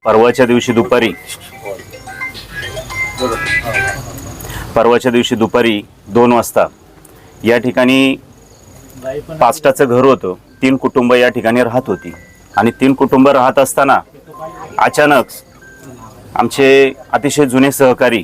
परवाच्या दिवशी दुपारी 2 वाजता या ठिकाणी पाचटाचं घर होतं. 3 कुटुंब या ठिकाणी राहत होती आणि 3 कुटुंब राहत असताना अचानक आमचे अतिशय जुने सहकारी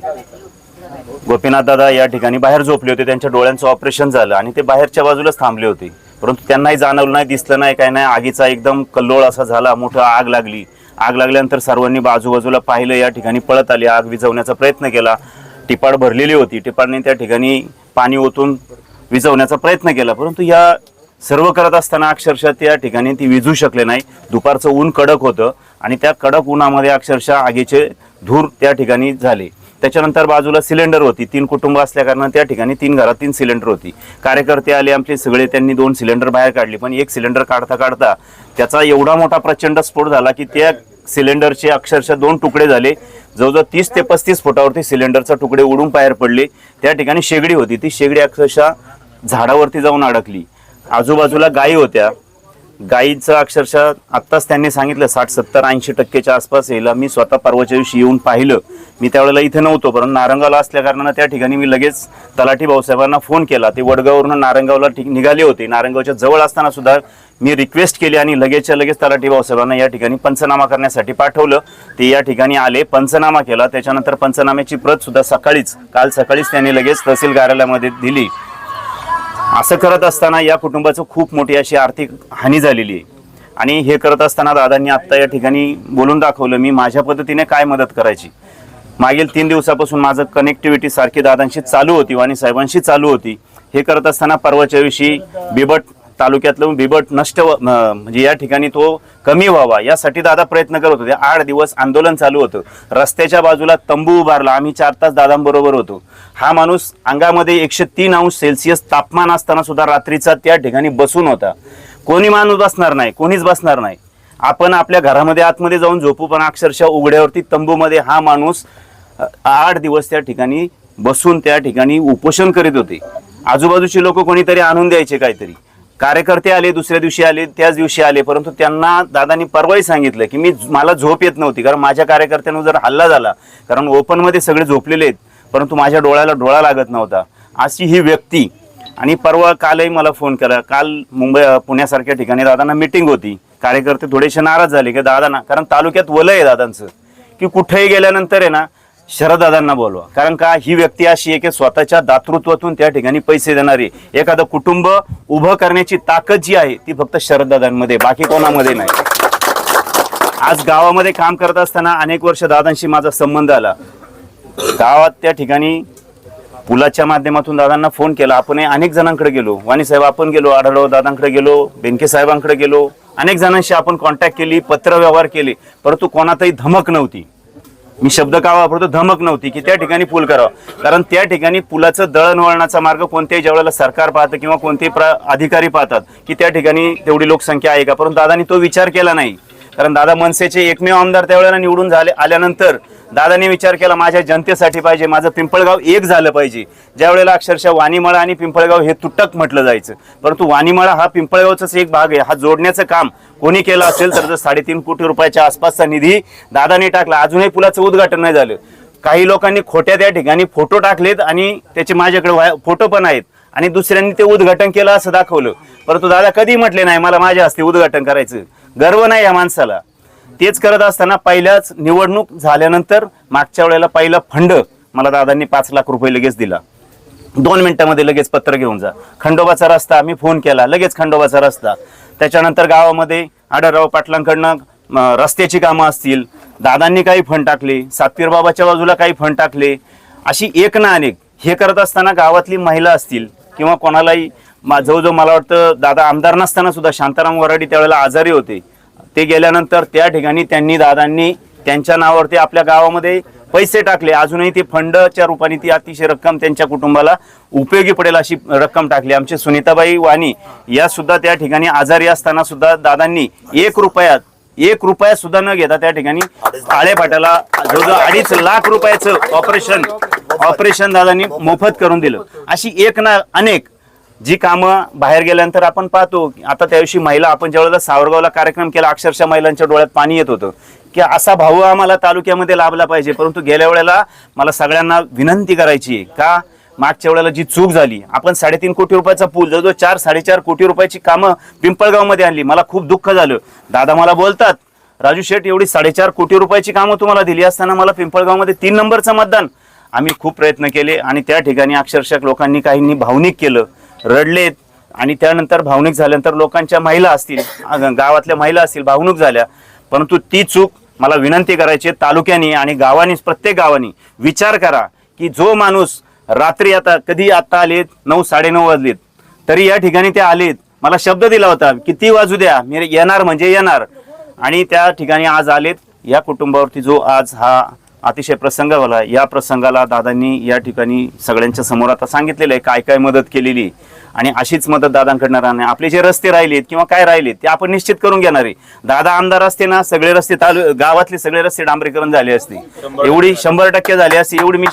गोपीनाथ दादा या ठिकाणी बाहेर झोपले होते. त्यांच्या डोळ्यांचं ऑपरेशन झालं आणि ते बाहेरच्या बाजूलाच थांबले होते, परंतु त्यांनाही जाणवलं नाही, दिसलं नाही, काय नाही. आगीचा एकदम कल्लोळ असा झाला, मोठं आग लागली. आग लागल्यानंतर सर्वांनी आजूबाजूला पाहिलं, या ठिकाणी पळत आली, आग विझवण्याचा प्रयत्न केला. टिपाड भरलेली होती, टिपाडने त्या ठिकाणी पाणी ओतून विझवण्याचा प्रयत्न केला, परंतु या सर्व करत असताना अक्षरशः त्या ठिकाणी ती विझू शकले नाही. दुपारचं ऊन कडक होतं आणि त्या कडक उन्हामध्ये अक्षरशः आगीचे धूर त्या ठिकाणी झाले. त्याच्यानंतर बाजूला सिलेंडर होती. 3 कुटुंब असल्या कारणाने त्या ठिकाणी 3 घरात 3 सिलेंडर होती. कार्यकर्ते आले आमचे सगळे, त्यांनी 2 सिलेंडर बाहेर काढले, पण एक सिलेंडर काढता काढता त्याचा एवढा मोठा प्रचंड स्फोट झाला की त्या सिलेंडरचे अक्षरशः 2 तुकडे झाले. जवळजवळ 30 ते 35 फुटावरती सिलेंडरचे तुकडे उडून बाहेर पडले. त्या ठिकाणी शेगडी होती, ती शेगडी अक्षरशः झाडावरती जाऊन अडकली. आजूबाजूला गायी होत्या. गायीचं अक्षरशः आत्ताच त्यांनी सांगितलं 60, 70, 80% आसपास येईल. मी स्वतः परवाच्या दिवशी येऊन पाहिलं. मी त्यावेळेला इथे नव्हतो, परंतु नारंगावला असल्या कारणानं त्या ठिकाणी मी लगेच तलाठी भाऊसाहेबांना फोन केला. ते वडगाववरून नारंगावला निघाले होते. नारंगावच्या जवळ असताना सुद्धा मी रिक्वेस्ट केली आणि लगेचच्या लगेच तलाठी भाऊसाहेबांना या ठिकाणी पंचनामा करण्यासाठी पाठवलं. ते या ठिकाणी आले, पंचनामा केला. त्याच्यानंतर पंचनाम्याची प्रत सुद्धा काल सकाळीच त्यांनी लगेच तहसील कार्यालयामध्ये दिली. असं करत असताना या कुटुंबाचं खूप मोठी अशी आर्थिक हानी झालेली आहे. आणि हे करत असताना दादांनी आत्ता या ठिकाणी बोलून दाखवलं मी माझ्या पद्धतीने काय मदत करायची. मागील 3 दिवसापासून माझं कनेक्टिव्हिटी सारखी दादांशी चालू होती, वाणी साहेबांशी चालू होती. हे करत असताना परवाच्या दिवशी बिबट तालुक्यातलं बिबट नष्ट म्हणजे या ठिकाणी तो कमी व्हावा यासाठी दादा प्रयत्न करत होते. 8 दिवस आंदोलन चालू होतं. रस्त्याच्या बाजूला तंबू उभारला. आम्ही 4 तास दादांबरोबर होतो. हा माणूस अंगामध्ये 103 अंश सेल्सिअस तापमान असताना सुद्धा रात्रीचा त्या ठिकाणी बसून होता. कोणी माणूस बसणार नाही, कोणीच बसणार नाही. आपण आपल्या घरामध्ये आतमध्ये जाऊन झोपू, पण अक्षरशः उघड्यावरती तंबूमध्ये हा माणूस 8 दिवस त्या ठिकाणी बसून त्या ठिकाणी उपोषण करीत होते. आजूबाजूचे लोक कोणीतरी आणून द्यायचे काहीतरी. कार्यकर्ते आले, दुसऱ्या दिवशी आले, त्याच दिवशी आले, परंतु त्यांना दादांनी परवाही सांगितलं की मला झोप येत नव्हती, कारण माझ्या कार्यकर्त्यांवर जर हल्ला झाला, कारण ओपनमध्ये सगळे झोपलेले आहेत, परंतु माझ्या डोळ्याला डोळा लागत नव्हता, अशी ही व्यक्ती. आणि परवा कालही मला फोन केला. काल पुण्यासारख्या ठिकाणी दादांना मीटिंग होती. कार्यकर्ते थोडेसे नाराज झाले की दादांना, कारण तालुक्यात वलय आहे दादांचं, की कुठेही गेल्यानंतर आहे ना शरददादांना बोलवा. कारण का ही व्यक्ती अशी आहे की स्वतःच्या दातृत्वातून त्या ठिकाणी पैसे देणारी. एखादं कुटुंब उभं करण्याची ताकद जी आहे ती फक्त शरददादांमध्ये, बाकी कोणामध्ये नाही. आज गावामध्ये काम करत असताना अनेक वर्ष दादांशी माझा संबंध आला. गावात त्या ठिकाणी पुलाच्या माध्यमातून दादांना फोन केला. आपण अनेक जणांकडे गेलो, वाणी साहेब आपण गेलो, आढळराव दादांकडे गेलो, बेनके साहेबांकडे गेलो, अनेक जणांशी आपण कॉन्टॅक्ट केली, पत्र व्यवहार केले, परंतु कोणातही धमक नव्हती. मी शब्द का वापरतो, धमक नव्हती की त्या ठिकाणी पूल करावा. कारण त्या ठिकाणी पुलाचं दळणवळणाचा मार्ग कोणत्याही ज्यावेळेला सरकार पाहतं किंवा कोणतेही अधिकारी पाहतात की त्या ठिकाणी तेवढी लोकसंख्या आहे का, परंतु दादांनी तो विचार केला नाही. कारण दादा मनसेचे एकमेव आमदार त्यावेळेला निवडून आल्यानंतर दादांनी विचार केला माझ्या जनतेसाठी पाहिजे, माझं पिंपळगाव एक झालं पाहिजे. ज्या वेळेला अक्षरशः वाणीमळा आणि पिंपळगाव हे तुटक म्हटलं जायचं, परंतु वाणीमळा हा पिंपळगावचाच एक भाग आहे. हा जोडण्याचं काम कोणी केलं असेल तर 3.5 कोटी रुपयाच्या आसपासचा निधी दादाने टाकला. अजूनही पुलाचं उद्घाटन नाही झालं. काही लोकांनी खोट्या त्या ठिकाणी फोटो टाकलेत आणि त्याचे माझ्याकडे फोटो पण आहेत आणि दुसऱ्यांनी ते उद्घाटन केलं असं दाखवलं, परंतु दादा कधी म्हटले नाही मला माझ्या हस्ते उद्घाटन करायचं. गर्व नाही या माणसाला. तेच करत असताना पहिल्याच निवडणूक झाल्यानंतर मागच्या वेळेला पहिला फंड मला दादांनी 5 लाख रुपये लगेच दिला. 2 मिनिटांमध्ये लगेच पत्र घेऊन जा. खंडोबाचा रस्ता मी फोन केला, लगेच खंडोबाचा रस्ता. त्याच्यानंतर गावामध्ये आढळराव पाटलांकडनं रस्त्याची कामं असतील, दादांनी काही फंड टाकले, सातपीर बाबाच्या बाजूला काही फंड टाकले. अशी एक ना अनेक हे करत असताना गावातली महिला असतील किंवा कोणालाही जवळजवळ मला वाटतं दादा आमदार नसताना सुद्धा शांताराम वराडी त्यावेळेला आजारी होते. ते गेल्यानंतर त्या ठिकाणी दादांनी त्यांच्या नावावरती आपल्या गावामध्ये पैसे टाकले. अजूनही ते फंडच्या रूपाने ती अतिशय रक्कम त्यांच्या कुटुंबाला उपयोगी पडेल अशी रक्कम टाकली. आमचे सुनीताबाई वाणी या सुद्धा त्या ठिकाणी आजारी असताना सुद्धा दादांनी 1 रुपया सुद्धा न घेता त्या ठिकाणी आळेपाट्याला जवळजवळ 2.5 लाख रुपयाचं ऑपरेशन दादांनी मोफत करून दिलं. अशी एक ना अनेक जी कामं बाहेर गेल्यानंतर आपण पाहतो. आता त्या दिवशी महिला आपण ज्यावेळेला सावरगावला कार्यक्रम केला, अक्षरशः महिलांच्या डोळ्यात पाणी येत होतं. की असा भाऊ आम्हाला तालुक्यामध्ये लाभला पाहिजे. परंतु गेल्या वेळेला मला सगळ्यांना विनंती करायची आहे का, मागच्या वेळेला जी चूक झाली, आपण 3.5 कोटी रुपयाचा पूल जवळजवळ 4-4.5 कोटी रुपयाची कामं पिंपळगाव मध्ये आणली. मला खूप दुःख झालं. दादा मला बोलतात, राजू शेठ एवढी 4.5 कोटी रुपयाची कामं तुम्हाला दिली असताना मला पिंपळगाव मध्ये 3 नंबरचं मतदान. आम्ही खूप प्रयत्न केले आणि त्या ठिकाणी अक्षरशः लोकांनी काहींनी भावनिक केलं, रडलेत. आणि त्यानंतर भावनिक झाल्यानंतर लोकांच्या महिला असतील, गावातल्या महिला असतील, भावनिक झाल्या. परंतु ती चूक मला विनंती करायची, तालुक्यानी आणि गावानी, प्रत्येक गावानी विचार करा की जो माणूस रात्री, आता आलेत 9-9:30 वाजलेत तरी या ठिकाणी ते आलेत. मला शब्द दिला होता किती वाजू द्या, मी येणार म्हणजे येणार. आणि त्या ठिकाणी आज आलेत. या कुटुंबावरती जो आज हा अतिशय प्रसंग झाला, या प्रसंगाला दादांनी या ठिकाणी सगळ्यांच्या समोर आता सांगितलेलं आहे काय काय मदत केलेली. आणि अशीच मदत दादांकडनं राहणार. आपले जे रस्ते राहिलेत किंवा काय राहिलेत ते आपण निश्चित करून घेणार आहे. दादा आमदार असते ना, सगळे रस्ते गावातले सगळे रस्ते डांबरीकरण झाले असते, एवढी 100% झाली असते एवढी मी.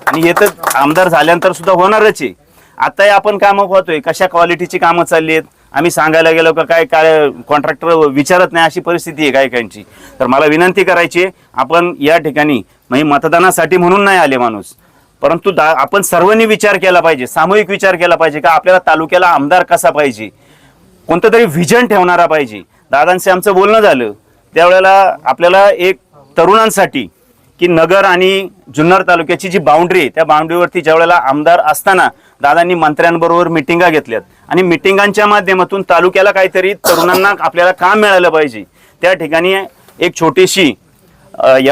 आणि हे तर आमदार झाल्यानंतर सुद्धा होणारच आहे. आताही आपण कामं पाहतोय कशा क्वालिटीची कामं चालली आहेत. आम्ही सांगायला गेलो का काय कॉन्ट्रॅक्टर विचारत नाही अशी परिस्थिती आहे काही. तर मला विनंती करायची आहे, आपण या ठिकाणी म्हणजे मतदानासाठी म्हणून नाही आले माणूस, परंतु आपण सर्वांनी विचार केला पाहिजे, सामूहिक विचार केला पाहिजे का आपल्याला तालुक्याला आमदार कसा पाहिजे, कोणतं तरी व्हिजन ठेवणारा पाहिजे. दादांचे आमचं बोलणं झालं त्यावेळेला आपल्याला एक तरुणांसाठी की नगर आणि जुन्नर तालुक्याची जी बाउंड्री आहे त्या बाउंड्रीवरती ज्यावेळेला आमदार असताना दादांनी मंत्र्यांबरोबर मिटिंगा घेतल्यात आणि मिटिंगांच्या माध्यमातून तालुक्याला काहीतरी तरुणांना आपल्याला काम मिळालं पाहिजे. त्या ठिकाणी एक छोटीशी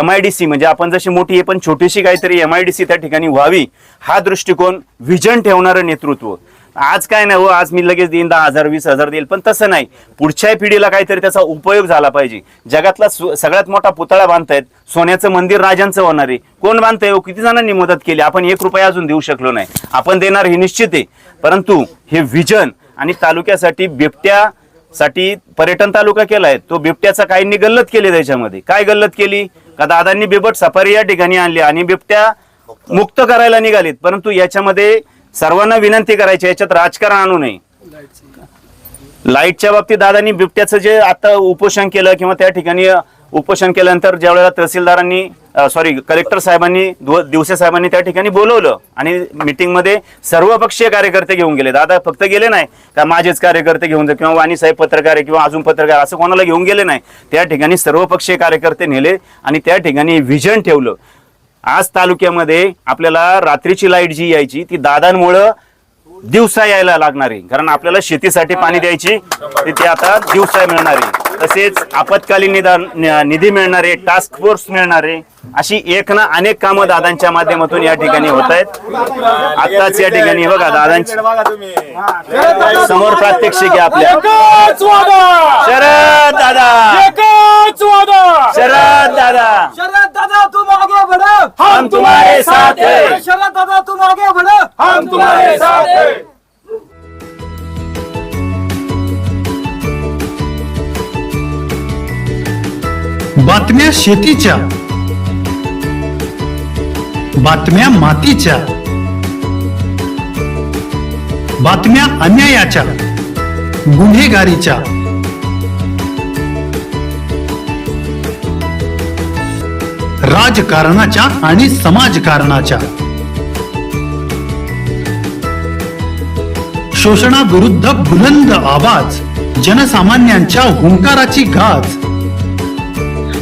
MIDC म्हणजे आपण जशी मोठी आहे पण छोटीशी काहीतरी MIDC त्या ठिकाणी व्हावी, हा दृष्टिकोन, व्हिजन ठेवणारं नेतृत्व. आज काय नाही हो, आज मी लगेच देईन 10,000 20,000 देईल, पण तसं नाही. पुढच्या पिढीला काहीतरी त्याचा उपयोग झाला पाहिजे. जगातला सगळ्यात मोठा पुतळा बांधतायत, सोन्याचं मंदिर राजांचं होणार आहे. कोण बांधतंय हो, किती जणांनी मदत केली. आपण 1 रुपया अजून देऊ शकलो नाही. आपण देणार हे निश्चित आहे, परंतु हे व्हिजन आणि तालुक्यासाठी बिबट्यासाठी पर्यटन तालुका केलाय, तो बिबट्याचा काहींनी गल्लत केली. त्याच्यामध्ये काय गल्लत केली का, दादांनी बिबट सफारी या ठिकाणी आणली आणि बिबट्या मुक्त करायला निघालीत. परंतु याच्यामध्ये सर्वांना विनंती करायची, याच्यात राजकारण आणू नये. लाईटच्या बाबतीत दादांनी बिबट्याचं जे आता उपोषण केलं किंवा त्या ठिकाणी उपोषण केल्यानंतर ज्या वेळेला तहसीलदारांनी कलेक्टर साहेबांनी दिवसे साहेबांनी त्या ठिकाणी बोलवलं आणि मीटिंगमध्ये सर्वपक्षीय कार्यकर्ते घेऊन गेले. दादा फक्त गेले नाही का माझेच कार्यकर्ते घेऊन जा किंवा वाणी साहेब पत्रकार आहे किंवा अजून पत्रकार असं कोणाला घेऊन गेले नाही. त्या ठिकाणी सर्वपक्षीय कार्यकर्ते नेले आणि त्या ठिकाणी व्हिजन ठेवलं. आज तालुक्यामध्ये आपल्याला रात्रीची लाईट जी यायची ती दादांमुळं दिवसा यायला लागणार आहे, कारण आपल्याला शेतीसाठी पाणी द्यायची ती आता दिवसा मिळणार आहे. तसेच आपत्कालीन निधी मिळणारे, टास्क फोर्स मिळणारे, अशी एक ना अनेक कामं दादांच्या माध्यमातून या ठिकाणी होत आहेत. आताच या ठिकाणी बघा दादांच्या समोर प्रात्यक्षिक आहे आपल्या. शरद दादा, शरद दादा, शरद दादा तुम आगे बढ़ो, हम तुम्हारे साथ हैं. शरद दादा तुम आगे बढ़ो, हम तुम्हारे साथ हैं. बातम्या शेतीच्या, बातम्या मातीच्या, बातम्या अन्यायाच्या, गुन्हेगारीच्या, राजकारणाच्या आणि समाजकारणाच्या, शोषणाविरुद्ध बुलंद आवाज, जनसामान्यांच्या हुंकाराची गाज,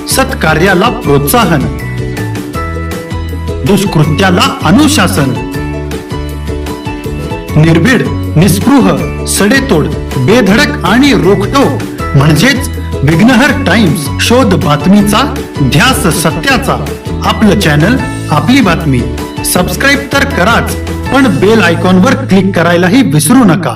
सत्कार्याला प्रोत्साहन, दुष्कृत्याला अनुशासन, निर्भीड, निस्पृह, सडेतोड, बेधडक आणि रोखटोक म्हणजेच विघ्नहर टाइम्स. शोध बातमीचा, ध्यास सत्याचा. आपलं चॅनल, आपली बातमी. सबस्क्राईब तर कराच, पण बेल आयकॉनवर क्लिक करायलाही विसरू नका.